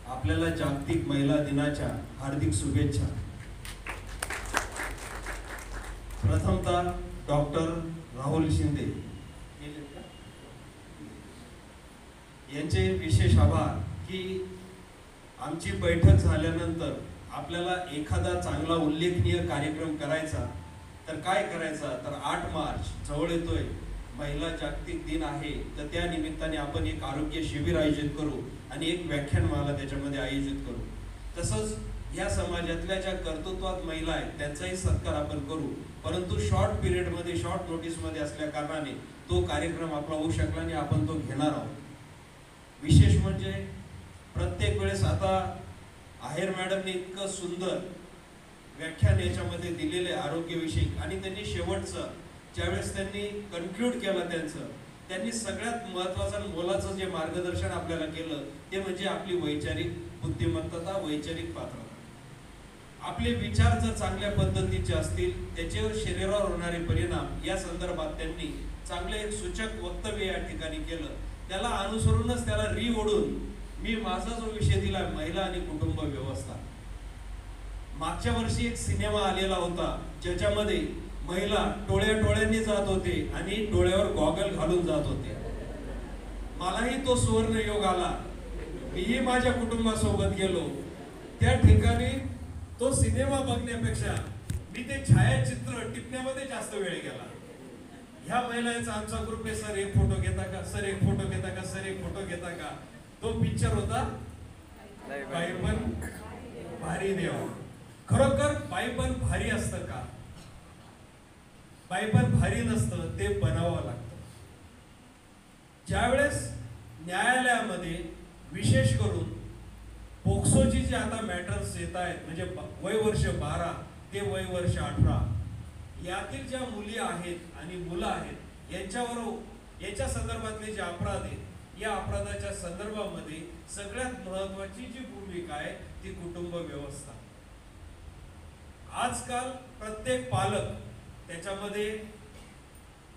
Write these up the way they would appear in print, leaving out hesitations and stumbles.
आपल्याला जागतिक महिला दिनाच्या हार्दिक शुभेच्छा। प्रथमतः डॉक्टर राहुल शिंदे यांचे विशेष आभार की आमची बैठक झाल्यानंतर आपल्याला एखादा चांगला उल्लेखनीय कार्यक्रम करायचा तर काय करायचा, तर 8 मार्च जवळ येतोय, महिला जागतिक दिन आहे, तर त्या निमित्ताने आपण एक आरोग्य शिबिर आयोजित करू आणि एक व्याख्यानमाला त्याच्यामध्ये आयोजित करू। तसंच या समाजातल्या ज्या कर्तृत्वात महिला आहेत त्यांचाही सत्कार आपण करू, परंतु शॉर्ट पिरियड मध्ये शॉर्ट नोटीस मध्ये असल्या कारणाने तो कार्यक्रम आपला होऊ शकला आणि आपण तो घेणार आहोत। विशेष म्हणजे प्रत्येक वेळेस आता आहेर मॅडमने इतकं सुंदर व्याख्यान याच्यामध्ये दिलेले आरोग्याविषयी आणि त्यांनी शेवटचं ज्यावेळेस त्यांनी कन्क्लूड केलं त्यांनी सगळ्यात महत्त्वाचं मोलाचं जे मार्गदर्शन आपल्याला केलं ते म्हणजे आपली वैचारिक बुद्धिमत्ता, वैचारिक पात्रता। आपले विचार जर चांगल्या पद्धतीचे असतील त्याच्यावर शरीरावर होणारे परिणाम या संदर्भात त्यांनी चांगले एक सूचक वक्तव्य या ठिकाणी केलं। त्याला अनुसरूनच त्याला ओढून मी माझा जो विषय दिला महिला आणि कुटुंब व्यवस्था। मागच्या वर्षी एक सिनेमा आलेला होता ज्याच्यामध्ये महिला टोळ्यांनी जात होते आणि डोळ्यावर गॉगल घालून जात होते। मलाही तो सुवर्ण योग आला, मीही माझ्या कुटुंबासोबत गेलो। त्या ठिकाणी तो सिनेमा बघण्यापेक्षा मी ते छायाचित्र टिपण्यामध्ये जास्त वेळ गेला। ह्या महिलांचा आमचा ग्रुप आहे, सर एक फोटो घेता का, सर एक फोटो घेता का, सर एक फोटो घेता का। तो पिक्चर होता बाई पण भारी देवा। खरोखर बाई पण भारी असतं का? बाई पण भारी नसतं, ते बनावं लागतं। ज्यावेळेस न्यायालयामध्ये विशेष करून पोक्सोची जे आता मॅटर्स येत आहेत, म्हणजे वय वर्ष 12 ते वय वर्ष 18 यातील ज्या मुली आहेत आणि मुलं आहेत याच्या संदर्भातले जे अपराध आहेत, या अपराधाच्या संदर्भामध्ये सगळ्यात महत्वाची जी भूमिका आहे ती कुटुंब व्यवस्था। आजकाल प्रत्येक पालक त्याच्यामध्ये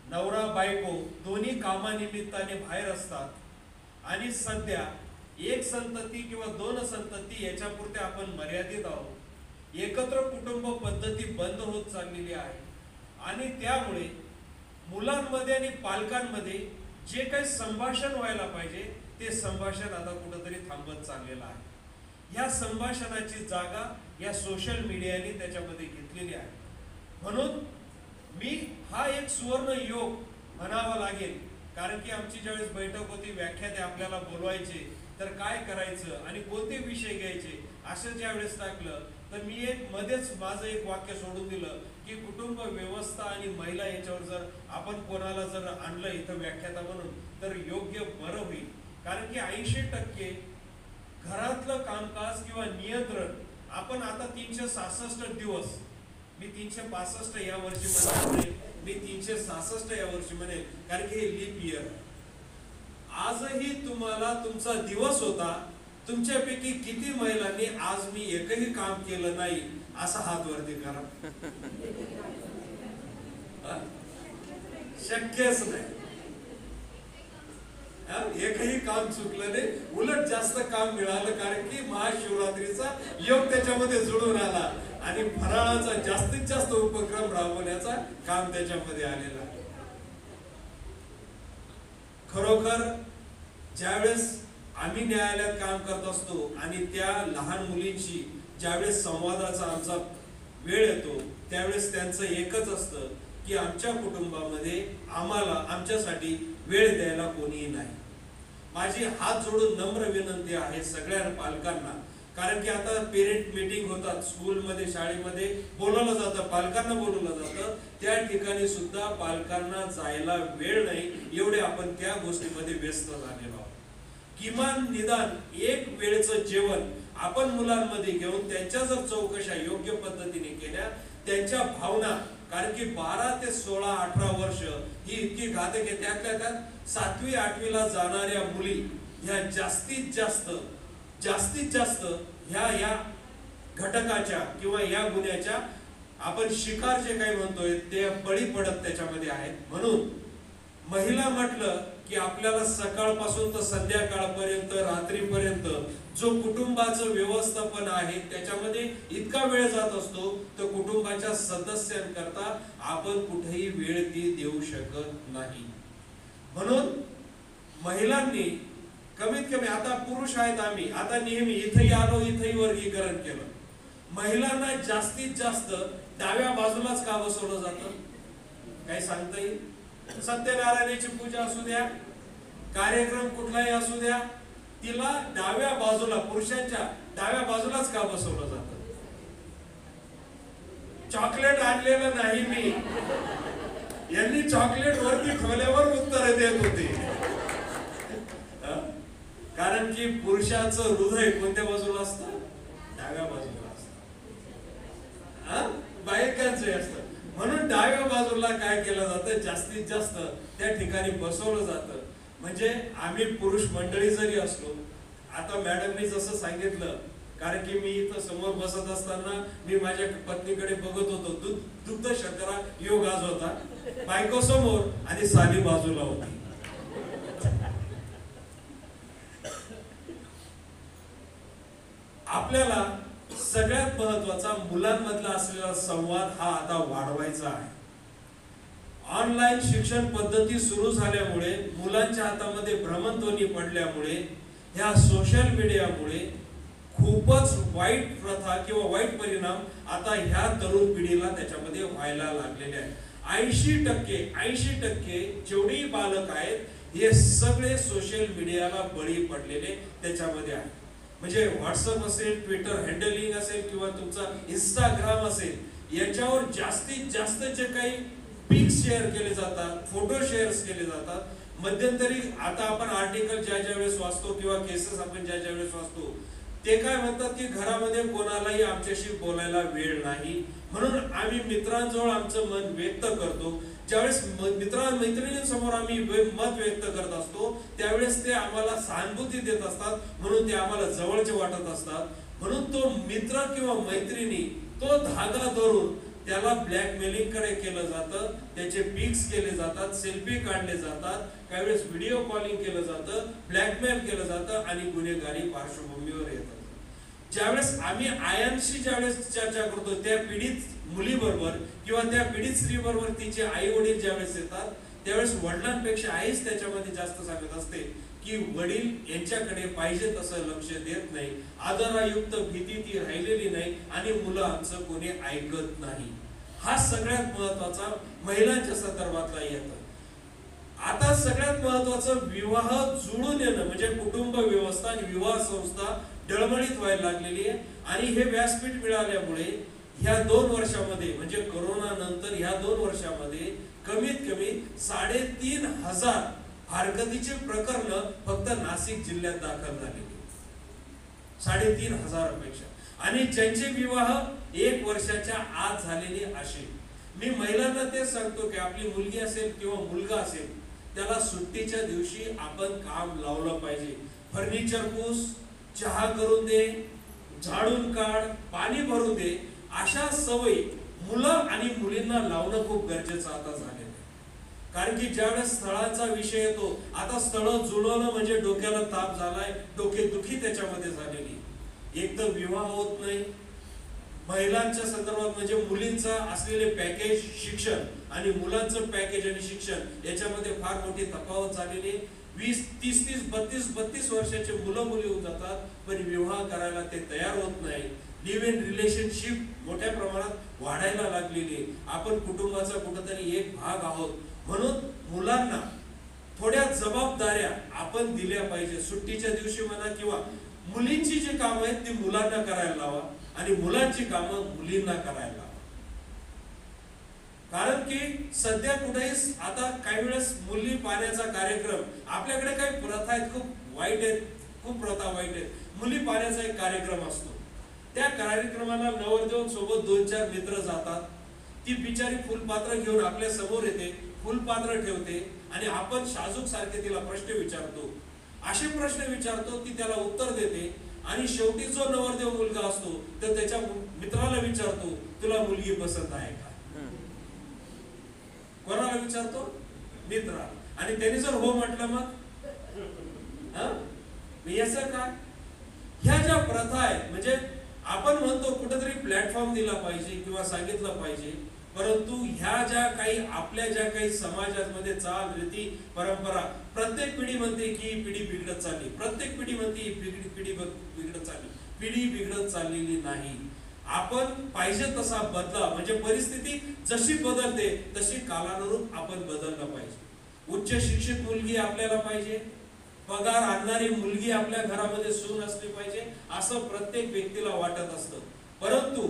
नवरा बायको दोन्ही कामानिमित्ताने बाहेर असतात आणि सध्या एक संतती किंवा 2 संतती याच्यापुरते आपण मर्यादित आहोत। एकत्र कुटुंब पद्धती बंद होत चाललेली आहे आणि त्यामुळे मुलांमध्ये आणि पालकांमध्ये जे काही संभाषण व्हायला पाहिजे ते संभाषण आता कुठेतरी थांबत चाललेलं आहे। या संभाषणाची जागा या सोशल मीडियाने त्याच्यामध्ये घेतलेली आहे। म्हणून मी हा एक सुवर्ण योग म्हणावा लागेल, कारण की आमची ज्यावेळेस बैठक होती, व्याख्याते आपल्याला बोलवायचे तर काय करायचं आणि कोणते विषय घ्यायचे असं ज्यावेळेस टाकलं तर मी मध्येच माझं एक वाक्य सोडून दिलं की कुटुंब व्यवस्था आणि महिला याच्यावर जर आपण कोणाला जर आणलं इथं व्याख्याता म्हणून तर योग्य बरं होईल। कारण की 80% घरातलं कामकाज किंवा नियंत्रण आपण आता 366 दिवस, मी 365 या वर्षी म्हणेल, मी 366 या वर्षी म्हणेल, कारण की हे लीप इयर। आजही तुम्हाला तुमचा दिवस होता, तुमच्यापैकी किती महिलांनी आज मी एकही काम केलं नाही असा हात वरती करा। शक्यच नाही, एकही काम चुकलं नाही, उलट जास्त काम मिळालं, कारण की महाशिवरात्रीचा योग त्याच्यामध्ये जुळून आला आणि फराळाचा जास्तीत जास्त उपक्रम राबवण्याचा काम त्याच्यामध्ये आलेला। खरोखर ज्यावेळेस आम्ही न्यायालयात काम करत असतो आणि त्या लहान मुलींची ज्यावेळेस संवादाचा आमचा वेळ येतो त्यावेळेस त्यांचं एकच असतं की आमच्या कुटुंबामध्ये आम्हाला आमच्यासाठी वेळ द्यायला कोणीही नाही। माझी हात जोडून नम्र विनंती आहे सगळ्या पालकांना, कारण की आता पेरेंट मीटिंग होतात स्कूलमध्ये, शाळेमध्ये बोलवलं जातं, पालकांना बोलवलं जातं, त्या ठिकाणी सुद्धा पालकांना जायला वेळ नाही, एवढे आपण त्या गोष्टीमध्ये व्यस्त झालेलो आहोत। किमान निदान एक वेळचं जेवण आपण मुलांमध्ये घेऊन त्यांच्या जर चौकशा योग्य पद्धतीने केल्या, त्यांच्या भावना, कारण की 12 ते 16, 18 वर्ष ही इतकी घातक आहे, त्यातल्या त्यात 7वी 8वी ला जाणाऱ्या मुली ह्या जास्तीत जास्त ह्या घटकाच्या किंवा या गुन्ह्याच्या आपण शिकार जे काही म्हणतोय ते बळी पडत त्याच्यामध्ये आहेत। म्हणून महिला म्हटलं की आपल्याला सकाळपासून तर संध्याकाळपर्यंत रात्रीपर्यंत जो कुटुंबाचं व्यवस्थापन आहे त्याच्यामध्ये इतका वेळ जात असतो तर कुटुंबाच्या सदस्यांकरता आपण कुठेही वेळ ती देऊ शकत नाही. म्हणून महिलांनी कमीत कमी, आता पुरुष आहेत आम्ही, आता नेहमी इथेही आलो इथेही वर्गीकरण केलं, महिलांना जास्तीत जास्त डाव्या बाजूलाच का बसवलं जातं? काही सांगता येईल? सत्यनारायणाची पूजा असू द्या, कार्यक्रम कुठलाही असू द्या, तिला डाव्या बाजूला, पुरुषांच्या डाव्या बाजूलाच का बसवलं जातं? चॉकलेट आणलेलं नाही मी, यांनी चॉकलेट वरती ठेवल्यावर उत्तर देत होते. कारण की पुरुषाचं हृदय कोणत्या बाजूला असतं? डाव्या बाजूला असतं, बायकांचं असतं. म्हणून डाव्या बाजूला काय केलं जातं, जास्तीत जास्त त्या ठिकाणी बसवलं जातं. म्हणजे आम्ही पुरुष मंडळी जरी असलो, आता मॅडमनी जसं सांगितलं, कारण की मी इथं समोर बसत असताना मी माझ्या पत्नीकडे बघत होतो, दुग्ध शर्करा योग आज होता, बायको समोर आणि साली बाजूला होती. आपल्याला सगळ्यात महत्वाचा मुलांमधला असलेला संवाद हा आता वाढवायचा आहे. ऑनलाईन शिक्षण पद्धती सुरू झाल्यामुळे, मुलांच्या हातामध्ये भ्रमणध्वनी पडल्यामुळे, ह्या सोशल मीडियामुळे खूपच वाईट प्रथा किंवा वाईट परिणाम आता ह्या तरुण पिढीला त्याच्यामध्ये व्हायला लागलेले आहेत. 80% जेवढी बालक आहेत हे सगळे सोशल मीडियाला बळी पडलेले त्याच्यामध्ये आहेत. म्हणजे व्हॉट्सअप असेल, ट्विटर हँडलिंग असेल किंवा तुमचा इंस्टाग्राम असेल, याच्यावर जास्तीत जास्त जे काही पिक्स शेअर केले जातात, फोटो शेअर केले जातात. मध्यंतरी आता आपण आर्टिकल ज्या वेळेस वाचतो किंवा केसेस आपण ज्या वेळेस वाचतो, ते काय म्हणतात की घरामध्ये कोणालाही आमच्याशी बोलायला वेळ नाही, म्हणून आम्ही मित्रांजवळ आमचं मन व्यक्त करतो. ज्यावेळेस मैत्रिणींसमोर आम्ही मत व्यक्त करत असतो त्यावेळेस ते आम्हाला सहानुभूती देत असतात, म्हणून ते आम्हाला जवळचे वाटत असतात. म्हणून तो मित्र किंवा मैत्रिणी तो धागा धरून त्याला ब्लॅकमेलिंग कडे केलं जातं, त्याचे पिक्स केले जातात, सेल्फी काढले जातात, काही वेळेस व्हिडिओ कॉलिंग केलं जातं, ब्लॅकमेल केलं जातं आणि गुन्हेगारी पार्श्वभूमीवर येतात. ज्यावेळेस आम्ही आयांशी ज्यावेळेस चर्चा करतो त्या पीडित मुलीबरोबर किंवा त्या पीडित स्त्रीबरोबर तिचे आई वडील ज्यावेळेस येतात, त्यावेळेस वडिलांपेक्षा आईच त्याच्यामध्ये जास्त सांगत असते की वडील यांच्याकडे पाहिजे तसं लक्ष देत नाही, आदरायुक्त भीती ती राहिलेली नाही आणि मुलं आमचं कोणी ऐकत नाही. हा सगळ्यात महत्वाचा महिलांच्या संदर्भातला येतं. आता सगळ्यात महत्वाचं विवाह जुळून येणं, म्हणजे कुटुंब व्यवस्था आणि विवाह संस्था डळमळीत व्हायला लागलेली आहे. आणि हे व्यासपीठ मिळाल्यामुळे ह्या 2 वर्षामध्ये, म्हणजे कोरोना नंतर ह्या 2 वर्षामध्ये कमीत कमी 3,500 हरकतीचे प्रकरण फक्त नाशिक जिल्ह्यात दाखल झालेले, 3,500 पेक्षा. आणि ज्यांचे विवाह 1 वर्षाच्या आत झालेले असे. मी महिलांना तेच सांगतो की आपली मुलगी असेल किंवा मुलगा असेल, त्याला सुट्टीच्या दिवशी आपण काम लावलं पाहिजे. फर्निचर पुस, चहा करून दे, झाडून काढ, पाणी भरून दे, अशा सवयी मुलं आणि मुलींना लावणं खूप गरजेचं आता झालेलं आहे. कारण की ज्यावेळेस स्थळाचा विषय येतो, आता स्थळ जुळवणं म्हणजे डोक्याला ताप झालाय, डोकेदुखी त्याच्यामध्ये झालेली. एक तर विवाह होत नाही, महिलांच्या संदर्भात म्हणजे मुलींचा असलेले पॅकेज शिक्षण आणि मुलांचं पॅकेज आणि शिक्षण याच्यामध्ये फार मोठी तफावत झालेली. 20, 30, 32 वर्षाचे मुलं मुली होऊन जातात, पण विवाह करायला ते तयार होत नाही. लिव्ह इन रिलेशनशिप मोठ्या प्रमाणात वाढायला लागलेली. आपण कुटुंबाचा कुठेतरी एक भाग आहोत, म्हणून मुलांना थोड्या जबाबदाऱ्या आपण दिल्या पाहिजे. सुट्टीच्या दिवशी म्हणा किंवा मुलींची जी कामं आहेत ती मुलांना करायला लावा आणि मुलांची कामं मुलींना करायला लावा. कारण की सध्या कुठेही आता काही वेळेस मुली पाण्याचा कार्यक्रम, आपल्याकडे काही प्रथा आहेत खूप वाईट आहेत, खूप प्रथा वाईट आहेत. मुली पाण्याचा एक कार्यक्रम असतो, त्या कार्यक्रमाला नवरदेव सोबत 2-4 मित्र जातात. ती बिचारी फुलपात्र घेऊन आपल्या समोर येते, फुलपात्र ठेवते आणि आपण शाजूक सारखे तिला प्रश्न विचारतो. असे प्रश्न विचारतो, ती त्याला उत्तर देते आणि शेवटी जो नवरदेव मुलगा असतो तर त्याच्या मित्राला विचारतो, तुला मुलगी पसंत आहे का? कोणाला विचारतो? मित्राला. आणि त्यांनी जर हो म्हटलं मग याचं काय? ह्या ज्या प्रथा आहेत, म्हणजे आपण म्हणतो कुठेतरी प्लॅटफॉर्म दिला पाहिजे किंवा सांगितलं पाहिजे, परंतु ह्या ज्या काही आपल्या ज्या काही समाजामध्ये चाल रीती परंपरा, प्रत्येक पिढी म्हणते की पिढी बिघडत चालली, प्रत्येक पिढी म्हणते पिढी बिघडत चालली. पिढी बिघडत चाललेली नाही. आपण पाहिजे तसा बदला, म्हणजे परिस्थिती जशी बदलते तशी कालानुरूप आपण बदललं पाहिजे. उच्च शिक्षित मुलगी आपल्याला पाहिजे, पगार आणणारी मुलगी आपल्या घरामध्ये सून असली पाहिजे, असं प्रत्येक व्यक्तीला वाटत असतं. परंतु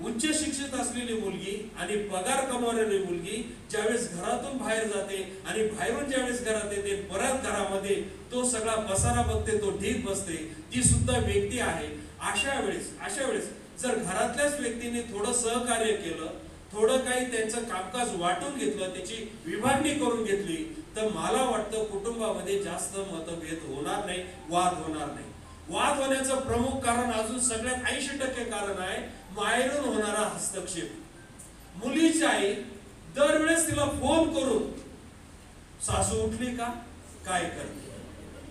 उच्च शिक्षित असलेली मुलगी आणि पगार कमवणारी मुलगी ज्यावेळेस घरातून बाहेर जाते आणि बाहेरून ज्यावेळेस घरात येते, परत घरामध्ये तो सगळा पसारा बघते, तो ढीग बसते, ती सुद्धा व्यक्ती आहे. अशा वेळेस जर घरातल्याच व्यक्तीने थोडं सहकार्य केलं, थोडं काही त्यांचं कामकाज वाटून घेतलं, त्याची विभागणी करून घेतली, तर मला वाटतं कुटुंबामध्ये जास्त मतभेद होणार नाही, वाद होणार नाही. वाद होण्याचं प्रमुख कारण अजून सगळ्यात 80% कारण आहे माहेरून होणारा हस्तक्षेप. मुलीची आई दरवेळेस तिला फोन करून, सासू उठली का, काय करते,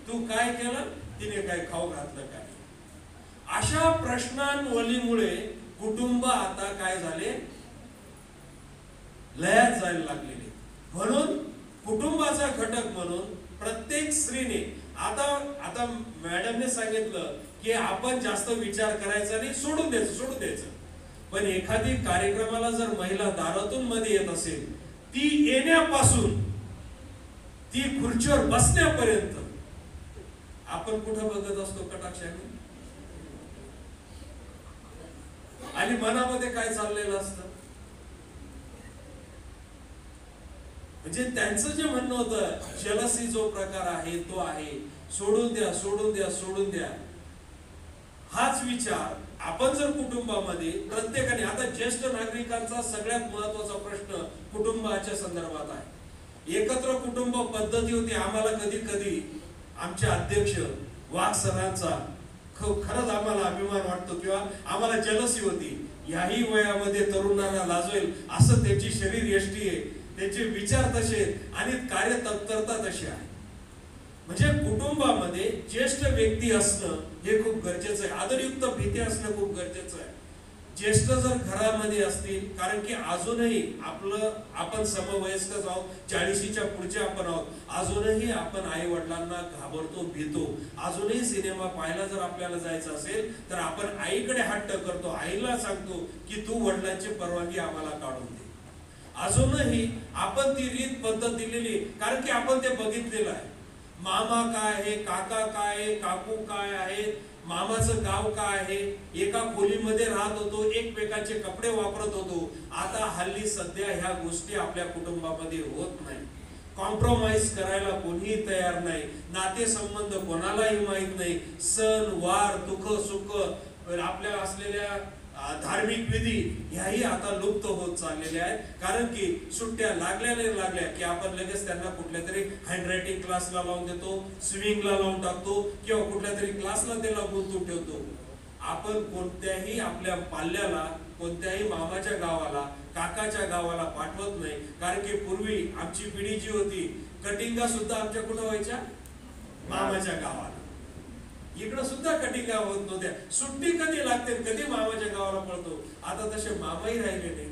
तू काय केलं, तिने काय खाऊ घातलं काय, अशा प्रश्नांवलीमुळे कुटुंब आता काय झाले, लयात जायला लागलेले. म्हणून कुटुंबाचा घटक म्हणून प्रत्येक स्त्रीने आता मॅडमने सांगितलं की आपण जास्त विचार करायचा नाही, सोडून द्यायचं. पण एखादी कार्यक्रमाला जर महिला दारातून मध्ये येत असेल, ती येण्यापासून ती खुर्चीवर बसण्यापर्यंत आपण कुठं बघत असतो कटाक्षाने, आणि मनामध्ये काय चाललेलं असतं. म्हणजे त्यांचं जे म्हणणं होतं, जेलसी जो प्रकार आहे तो आहे, सोडून द्या. हाच विचार आपण जर कुटुंबामध्ये प्रत्येकाने, आता ज्येष्ठ नागरिकांचा सगळ्यात महत्वाचा प्रश्न कुटुंबाच्या संदर्भात आहे. एकत्र कुटुंब पद्धती होती. आम्हाला कधी आमचे अध्यक्ष वाघ सरांचा खरंच आम्हाला अभिमान वाटतो, किंवा आम्हाला जेलसी होती. याही वयामध्ये तरुणांना लाजवेल असं त्यांची शरीर यष्टी आहे, त्यांचे विचार तसे आणि कार्य तत्परता तशी आहे. म्हणजे कुटुंबामध्ये ज्येष्ठ व्यक्ती असणं हे खूप गरजेचं आहे. आदरयुक्त भीती असणं खूप गरजेचं आहे. ज्येष्ठ जर घरामध्ये असतील, कारण की अजूनही आपण समवयस्क आहोत, 40च्या पुढचे आपण आहोत, अजूनही आपण आई वडिलांना घाबरतो, भीतो. अजूनही सिनेमा पाहायला जर आपल्याला जायचं असेल तर आपण आईकडे हट्ट करतो, आईला सांगतो की तू वडिलांची परवानगी आम्हाला काढून दे. अजूनही आपण ती रीत पद्धत दिलेली, कारण की आपण ते बघितलेलं आहे. मामा काय आहे, काका काय आहे, काकू काय आहे, मामाचं गाव काय आहे, एका खोलीमध्ये राहत होतो, एकमेकांचे कपडे वापरत होतो. आता हल्ली सध्या ह्या गोष्टी आपल्या कुटुंबामध्ये होत नाही. कॉम्प्रोमाइज करायला कोणीही तयार नाही, नातेसंबंध कोणालाही माहित नाही. सण वार, दुःख सुख, आपल्या असलेल्या धार्मिक विधी ह्याही आता लुप्त होत चाललेल्या आहेत. कारण की सुट्ट्या लागल्या की आपण लगेच त्यांना कुठल्या तरी हँडरायटिंग क्लासला लावून देतो, स्विमिंगला लावून टाकतो, किंवा कुठल्या तरी क्लासला त्याला गुंतवून ठेवतो. आपण कोणत्याही आपल्या पाल्याला, कोणत्याही मामाच्या गावाला, काकाच्या गावाला पाठवत नाही. कारण की पूर्वी आमची पिढी जी होती, कटिंगा सुद्धा आमच्या कुठं व्हायच्या, मामाच्या गावाला. इकडं सुद्धा कटिंगा होत नव्हत्या. सुट्टी कधी लागते, कधी मामाच्या गावाला पळतो. आता तसे मामाही राहिले नाही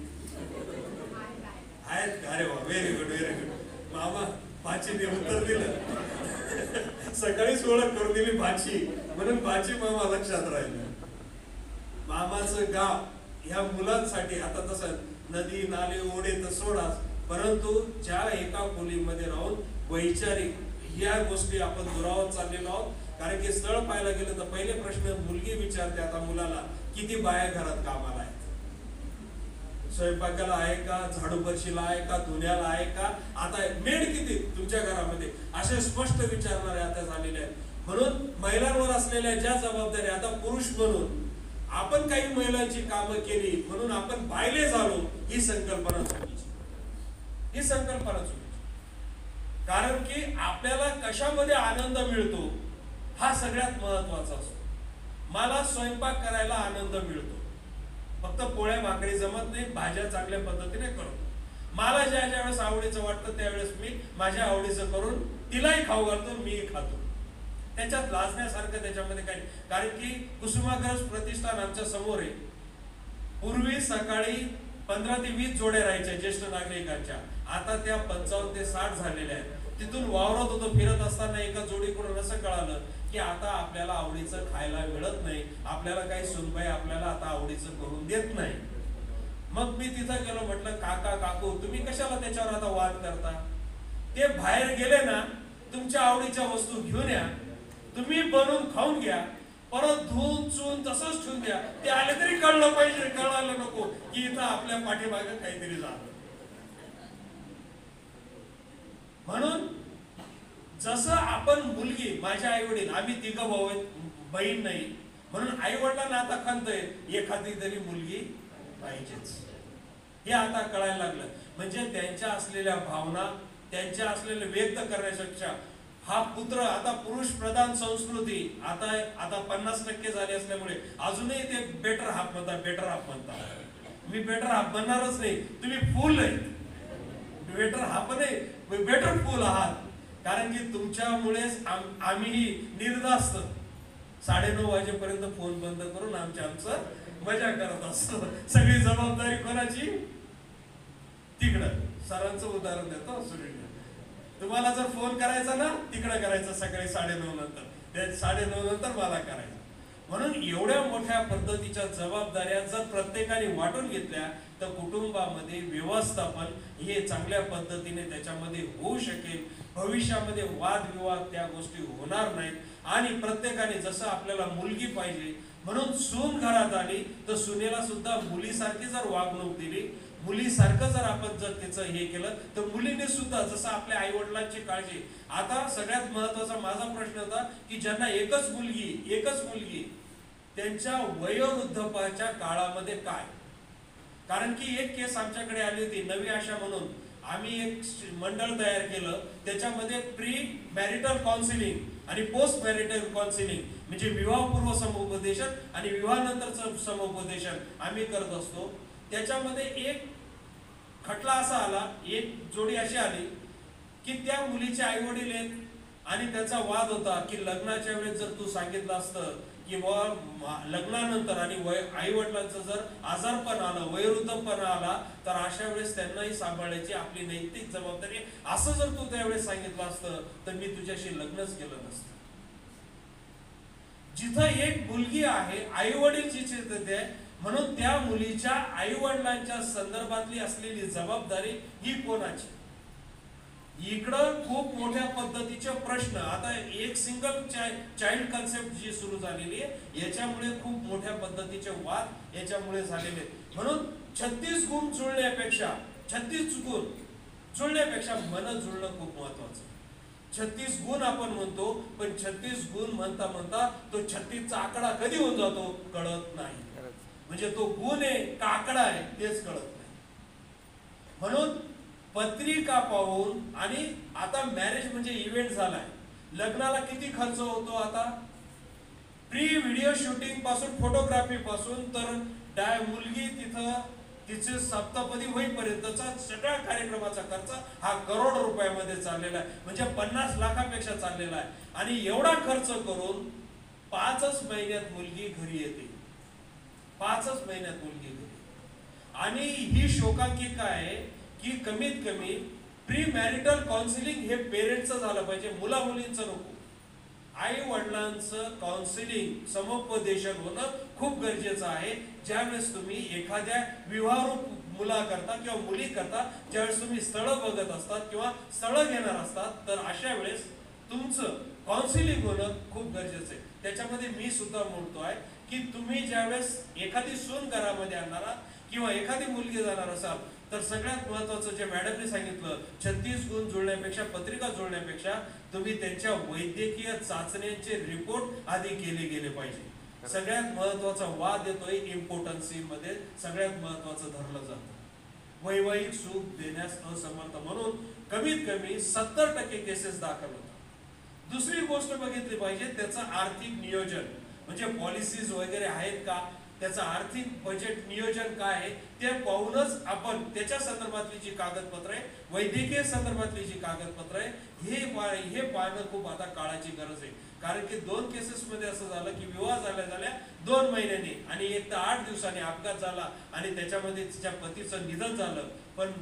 आहेत. अरे वा, व्हेरी गुड. मामा भाचीने उत्तर दिलं, सकाळीच ओळख करून दिली भाची, म्हणून भाची मामा लक्षात राहिलं. मामाचं गाव ह्या मुलांसाठी आता तसं नदी नाले ओढे तर सोडाच, परंतु ज्या एका खोलीमध्ये राहून वैचारिक या गोष्टी आपण दुरावत चाललेलो आहोत. कारण की स्थळ पाहायला गेलं तर पहिले प्रश्न मुलगी विचारते आता मुलाला, किती बाया घरात कामाला आहेत, स्वयंपाकाला आहे का, झाडू फरशीला आहे का, धुण्याला आहे का, आता मेड किती तुमच्या घरामध्ये, असे स्पष्ट विचारणारे आता झालेले आहेत. म्हणून महिलांवर असलेल्या ज्या जबाबदाऱ्या, आता पुरुष म्हणून आपण काही महिलांची कामं केली म्हणून आपण बायले झालो, ही संकल्पना चुकीची. कारण की आपल्याला कशामध्ये आनंद मिळतो हा सगळ्यात महत्वाचा असतो. मला स्वयंपाक करायला आनंद मिळतो, फक्त पोळ्या भाकरी जमत नाही, भाज्या चांगल्या पद्धतीने करतो. मला ज्या ज्या वेळेस आवडीचं वाटतं त्यावेळेस मी माझ्या आवडीचं करून तिलाही खाऊ घालतो, मीही खातो. त्याच्यात लाजण्यासारखं त्याच्यामध्ये काही, कारण की कुसुमाग्रज प्रतिष्ठान आमच्या समोर आहे. पूर्वी सकाळी 15 ते 20 जोड्या राहायच्या ज्येष्ठ नागरिकांच्या, आता त्या 55 ते 60 झालेल्या आहेत. तिथून वावरत होतो, फिरत असताना एका जोडीकडून असं कळालं की आता आपल्याला आवडीचं खायला मिळत नाही, आपल्याला काही सुनबाई आपल्याला आता आवडीचं करून देत नाही. मग मी तिथं गेलो, म्हटलं काका काकू तुम्ही कशाला त्याच्यावर आता वाद करता? ते बाहेर गेले ना, तुमच्या आवडीच्या वस्तू घेऊन या, तुम्ही बनवून खाऊन घ्या, परत धुवून चून तसंच ठेवून द्या. ते आले तरी कळलं पाहिजे, कळायला नको की इथं आपल्या पाठीमागे काहीतरी झालं. म्हणून जसं आपण मुलगी, माझ्या आई वडील, आम्ही तिघं भाऊ आहेत, बहीण नाही, म्हणून आई वडिलांना आता खंतय एखादी तरी मुलगी पाहिजेच, हे आता कळायला लागलं. म्हणजे त्यांच्या असलेल्या भावना, त्यांच्या असलेल्या व्यक्त करण्यापेक्षा हा पुत्र, आता पुरुष प्रधान संस्कृती आता 50% झाली असल्यामुळे अजूनही ते बेटर हाफ म्हणतात, बेटर हाफ म्हणतात. मी बेटर हाफ म्हणणारच नाही, तुम्ही फुल आहे, बेटर हाफ नाही, बेटर फुल आहात. कारण की तुमच्यामुळेच आम्ही निर्धास्त 9:30 वाजेपर्यंत फोन बंद करून आमचं मजा करत असतो. सगळी जबाबदारी कोणाची? तिकडं. सरांचं उदाहरण देतो, सुनील, तुम्हाला जर फोन करायचा ना तिकडं करायचा सकाळी 9:30 नंतर, त्या 9:30 नंतर मला करायचं. म्हणून एवढ्या मोठ्या पद्धतीच्या जबाबदाऱ्या जर प्रत्येकाने वाटून घेतल्या तर कुटुंबामध्ये व्यवस्थापन हे चांगल्या पद्धतीने त्याच्यामध्ये होऊ शकेल. भविष्यामध्ये वादविवाद त्या गोष्टी होणार नाहीत. आणि प्रत्येकाने जसं आपल्याला मुलगी पाहिजे म्हणून सून घरात आली तर सुनेला सुद्धा मुलीसारखी जर वागणूक दिली, मुलीसारखं जर आपण जर त्याचं हे केलं तर मुलीने सुद्धा जसं आपल्या आई वडिलांची काळजी. आता सगळ्यात महत्वाचा माझा प्रश्न होता की ज्यांना एकच मुलगी त्यांच्या वयोवृद्धपणाच्या काळामध्ये काय? कारण की एक केस आमच्याकडे आली होती, नवी आशा म्हणून आम्ही एक मंडळ तयार केलं, त्याच्यामध्ये प्री मॅरिटल काउन्सिलिंग आणि पोस्ट मॅरिटल काउन्सिलिंग म्हणजे विवाहपूर्व समुपदेशन आणि विवाहानंतरचं समुपदेशन आम्ही करत असतो. त्याच्यामध्ये एक खटला असा आला, एक जोडी अशी आली की त्या मुलीचे आई वडील आहेत आणि त्याचा वाद होता की लग्नाच्या वेळेस जर तू सांगितलं असतं की लग्नानंतर आणि आई वडिलांचं जर आजारपण आलं, वयोवृद्धपणा आला तर अशा वेळेस त्यांनाही सांभाळायची आपली नैतिक जबाबदारी, असं जर तू त्यावेळेस सांगितलं असतं तर मी तुझ्याशी लग्नच केलं नसतं. जिथं एक मुलगी आहे, आई वडील जिथे म्हणून त्या मुलीच्या आई वडिलांच्या संदर्भातली असलेली जबाबदारी ही कोणाची? इकडं खूप मोठ्या पद्धतीचे प्रश्न. आता एक सिंगल चाइल्ड कन्सेप्ट जी सुरू झालेली आहे याच्यामुळे खूप मोठ्या पद्धतीचे वाद याच्यामुळे झालेले. म्हणून 36 गुण जुळण्यापेक्षा मन जुळणं खूप महत्वाचं. 36 गुण आपण म्हणतो, पण 36 गुण म्हणता तो 36चा आकडा कधी होऊन जातो कळत नाही. म्हणजे तो गुण आहे का आकडा आहे तेच कळत नाही. म्हणून पत्रिका पाहून, आणि आता मॅरेज म्हणजे इव्हेंट झालाय, लग्नाला किती खर्च होतो आता, प्री व्हिडिओ शूटिंग पासून, फोटोग्राफी पासून तर मुलगी तिथं तिचे सप्तपदी होईपर्यंतचा सगळ्या कार्यक्रमाचा खर्च हा करोड रुपयामध्ये चाललेला आहे. म्हणजे 50 लाखापेक्षा चाललेला आहे. आणि एवढा खर्च करून 5च महिन्यात मुलगी घरी येते. 5च महिन्यात मुलगी घरी. आणि ही शोकांतिका आहे की कमीत कमी प्री मॅरिटल काउन्सिलिंग हे पेरेंट्सचं झालं पाहिजे, मुला मुलींचं नको. आई वडिलांचं काउन्सिलिंग, समुपदेशन होणं खूप गरजेचं आहे. ज्यावेळेस तुम्ही एखाद्या विवाहरूप मुला करता किंवा मुली करता, ज्यावेळेस तुम्ही स्थळ बघत असतात किंवा स्थळ घेणार असतात, तर अशा वेळेस तुमचं काउन्सिलिंग होणं खूप गरजेचं आहे. त्याच्यामध्ये मी सुद्धा म्हणतोय की तुम्ही ज्यावेळेस एखादी सून घरामध्ये आणणारा किंवा एखादी मुलगी जाणार असाल तर सगळ्यात महत्वाचं जे मॅडमने सांगितलं, 36 गुण जुळण्यापेक्षा, पत्रिका जुळण्यापेक्षा तुम्ही त्यांच्या वैद्यकीय चाचण्यांचे रिपोर्ट आधी केले गेले पाहिजे. सगळ्यात महत्वाचा वाद येतोय इम्पॉर्टन्सी मध्ये, सगळ्यात महत्वाचं धरलं जातं वैवाहिक सुख देण्यास असमर्थ म्हणून कमीत कमी 70% केसेस दाखल होतात. दुसरी गोष्ट बघितली पाहिजे त्याचं आर्थिक नियोजन, म्हणजे पॉलिसीज वगैरे आहेत का. त्याचं आर्थिक बजेट नियोजन काय आहे ते पाहूनच आपण त्याच्या संदर्भातली जी कागदपत्र आहे, वैद्यकीय संदर्भातली जी कागदपत्र आहे, हे पाहणं खूप आता काळाची गरज आहे. कारण की 2 केसेसमध्ये असं झालं की विवाह झाल्या 2 महिन्यांनी आणि एक तर 8 दिवसांनी अपघात झाला आणि त्याच्यामध्ये तिच्या पतीचं निधन झालं, पण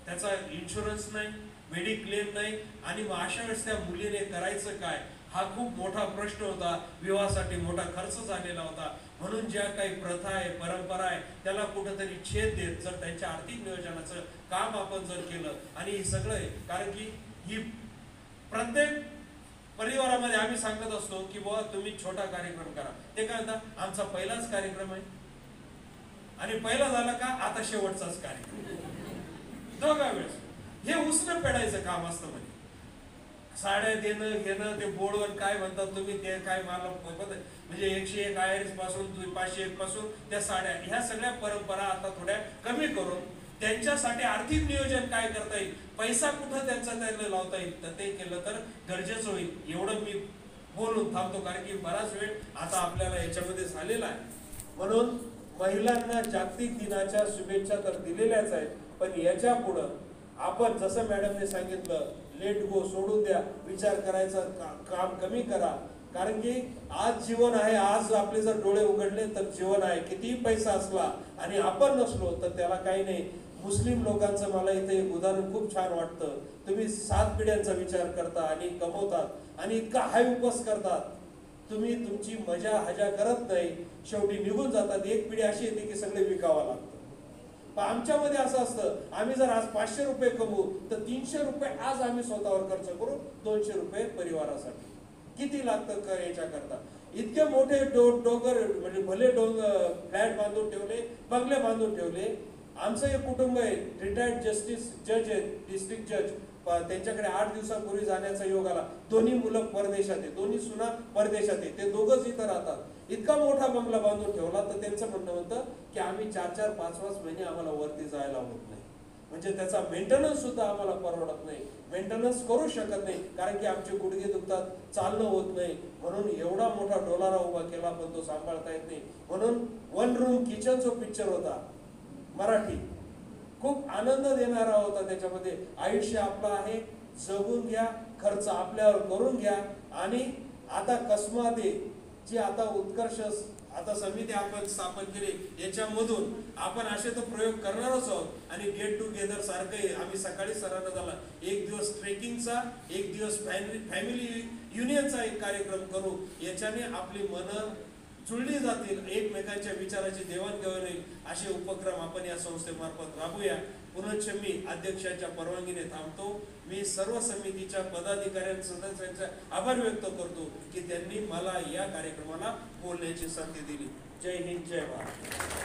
त्याचा इन्शुरन्स नाही, मेडिक्लेम नाही. आणि मग अशा वेळेस त्या मुलीने करायचं काय, हा खूप मोठा प्रश्न होता. विवाहासाठी मोठा खर्च झालेला होता. म्हणून ज्या काही प्रथा आहे, परंपरा आहे, त्याला कुठंतरी छेद देत जर त्यांच्या आर्थिक नियोजनाचं काम आपण जर केलं, आणि हे सगळं आहे कारण की ही प्रत्येक परिवारामध्ये आम्ही सांगत असतो की बुवा तुम्ही छोटा कार्यक्रम करा. ते काय म्हणतात, आमचा पहिलाच कार्यक्रम आहे आणि पहिला झाला का आता शेवटचाच कार्यक्रम. दोघा वेळेस हे उसणं फेडायचं काम असतं. म्हणजे साड्या देणं घेणं, ते बोर्डवर काय म्हणतात तुम्ही, ते काय मला म्हणजे 101 आयर्स पासून 501 पासून त्या साड्या, ह्या सगळ्या परंपरा आता थोड्या कमी करून त्यांच्यासाठी आर्थिक नियोजन काय करता येईल, पैसा कुठं त्यांचा त्यांना लावता येईल, तर ते केलं तर गरजेचं होईल. एवढं मी बोलून थांबतो कारण की बराच वेळ आता आपल्याला याच्यामध्ये झालेला आहे. म्हणून महिलांना जागतिक दिनाच्या शुभेच्छा तर दिलेल्याच आहेत, पण याच्या पुढं आपण जसं मॅडमने सांगितलं, लेट गो, सोडून द्या, विचार करायचं काम कमी करा. कारण की आज जीवन आहे, आज आपले जर डोळे उघडले तर जीवन आहे. कितीही पैसा असला आणि आपण नसलो तर त्याला काही नाही. मुस्लिम लोकांचं मला इथे एक उदाहरण खूप छान वाटतं. तुम्ही 7 पिढ्यांचा विचार करता आणि कमवतात आणि इतका हाय उपस करतात, तुम्ही तुमची मजा हजा करत नाही, शेवटी निघून जातात. एक पिढी अशी येते की सगळे विकावं लागतं. पण आमच्यामध्ये असं असतं, आम्ही जर आज 500 रुपये कमवू तर 300 रुपये आज आम्ही स्वतःवर खर्च करू, 200 रुपये परिवारासाठी. किती लागतं याच्या करता. इतके मोठे डोंगर म्हणजे भले फ्लॅट बांधून ठेवले, बंगले बांधून ठेवले. आमचं एक कुटुंब आहे, रिटायर्ड जज आहे, डिस्ट्रिक्ट जज. त्यांच्याकडे 8 दिवसांपूर्वी जाण्याचा योग आला. दोन्ही मुलं परदेशात आहे, दोन्ही सुना परदेशात आहे, ते दोघंच इथं राहतात. इतका मोठा बंगला बांधून ठेवला तर त्यांचं म्हणणं होतं की आम्ही 4-4, 5-5 महिने आम्हाला वरती जायला होत नाही. म्हणजे त्याचा मेंटेनन्स सुद्धा आम्हाला परवडत नाही, मेंटेनन्स करू शकत नाही कारण की आमचे गुडघे दुखतात, चालणं होत नाही. म्हणून एवढा मोठा डोलारा उभा केला पण तो सांभाळता येत नाही. म्हणून 1 रूम किचन जो पिक्चर होता मराठी, खूप आनंद देणारा होता. त्याच्यामध्ये आयुष्य आपलं आहे, जगून घ्या, खर्च आपल्यावर करून घ्या. आणि आता कसमादे जी आता उत्कर्ष आता समिती आपण स्थापन केली, याच्यामधून आपण असे तर प्रयोग करणारच आहोत. आणि गेट टुगेदर सारखं आम्ही सकाळी सरांना झाला, 1 दिवस ट्रेकिंगचा, 1 दिवस फॅमिली युनियनचा एक कार्यक्रम करू. याच्याने आपली मनं जुळली जातील, एकमेकांच्या विचाराची देवाणघेवाण होईल. असे उपक्रम आपण या संस्थेमार्फत राबूया. पुनश्च मी अध्यक्षाच्या परवानगीने थांबतो. मी सर्व समितीच्या पदाधिकारी सदस्यांचा आभार व्यक्त करतो की त्यांनी मला या कार्यक्रमाला बोलण्याची संधी दिली. जय हिंद, जय भारत.